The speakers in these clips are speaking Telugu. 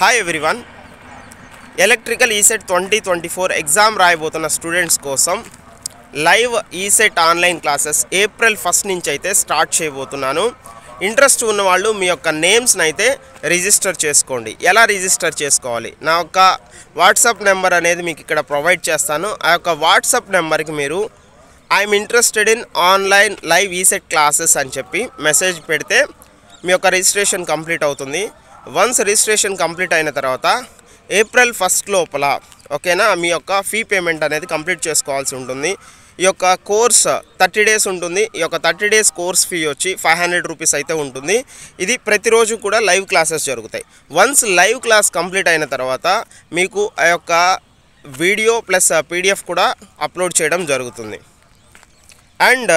Hi everyone, electrical ECET 2024 exam రాయబోతున్న స్టూడెంట్స్ కోసం live ECET online classes April 1 నుంచి అయితే స్టార్ట్ చేయబోతున్నాను. ఇంట్రెస్ట్ ఉన్న వాళ్ళు మీ యొక్క నేమ్స్ని అయితే రిజిస్టర్ చేసుకోండి. ఎలా రిజిస్టర్ చేసుకోవాలి? నా యొక్క వాట్సాప్ నెంబర్ అనేది మీకు ఇక్కడ ప్రొవైడ్ చేస్తాను. ఆ యొక్క వాట్సాప్ నెంబర్కి మీరు I'm interested in online live ECET classes అని చెప్పి మెసేజ్ పెడితే మీ యొక్క రిజిస్ట్రేషన్ కంప్లీట్ అవుతుంది. వన్స్ రిజిస్ట్రేషన్ కంప్లీట్ అయిన తర్వాత ఏప్రిల్ 1 లోపల ఓకేనా మీ యొక్క ఫీ పేమెంట్ అనేది కంప్లీట్ చేసుకోవాల్సి ఉంటుంది. ఈ యొక్క కోర్స్ 30 డేస్ ఉంటుంది. ఈ యొక్క 30 డేస్ కోర్స్ ఫీ వచ్చి 500 రూపీస్ అయితే ఉంటుంది. ఇది ప్రతిరోజు కూడా లైవ్ క్లాసెస్ జరుగుతాయి. వన్స్ లైవ్ క్లాస్ కంప్లీట్ అయిన తర్వాత మీకు ఆ యొక్క వీడియో ప్లస్ పీడిఎఫ్ కూడా అప్లోడ్ చేయడం జరుగుతుంది. అండ్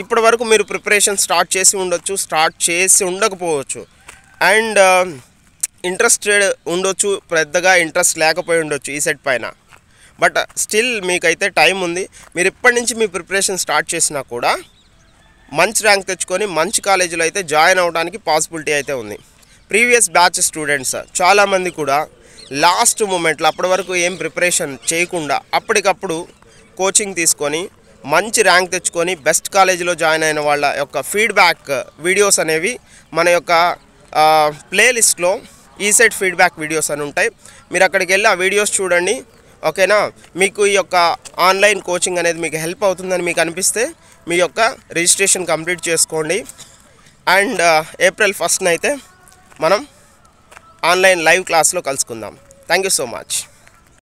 ఇప్పటి వరకు మీరు ప్రిపరేషన్ స్టార్ట్ చేసి ఉండొచ్చు, స్టార్ట్ చేసి ఉండకపోవచ్చు, అండ్ ఇంట్రెస్టెడ్ ఉండొచ్చు, పెద్దగా ఇంట్రెస్ట్ లేకపోయి ఉండొచ్చు ఈ సెట్ పైన. బట్ స్టిల్ మీకైతే టైం ఉంది. మీరు ఇప్పటి నుంచి మీ ప్రిపరేషన్ స్టార్ట్ చేసినా కూడా మంచి ర్యాంక్ తెచ్చుకొని మంచి కాలేజీలో అయితే జాయిన్ అవ్వడానికి పాసిబిలిటీ అయితే ఉంది. ప్రీవియస్ బ్యాచ్ స్టూడెంట్స్ చాలామంది కూడా లాస్ట్ మూమెంట్లో అప్పటి వరకు ఏం ప్రిపరేషన్ చేయకుండా అప్పటికప్పుడు కోచింగ్ తీసుకొని మంచి ర్యాంక్ తెచ్చుకొని బెస్ట్ కాలేజీలో జాయిన్ అయిన వాళ్ళ యొక్క ఫీడ్బ్యాక్ వీడియోస్ అనేవి మన యొక్క ప్లేలిస్ట్లో ఈసెట్ ఫీడ్బ్యాక్ వీడియోస్ అని ఉంటాయి. మీరు అక్కడికి వెళ్ళి ఆ వీడియోస్ చూడండి. ఓకేనా? మీకు ఈ యొక్క ఆన్లైన్ కోచింగ్ అనేది మీకు హెల్ప్ అవుతుందని మీకు అనిపిస్తే మీ యొక్క రిజిస్ట్రేషన్ కంప్లీట్ చేసుకోండి. అండ్ ఏప్రిల్ 1 అయితే మనం ఆన్లైన్ లైవ్ క్లాస్లో కలుసుకుందాం. Thank you so much.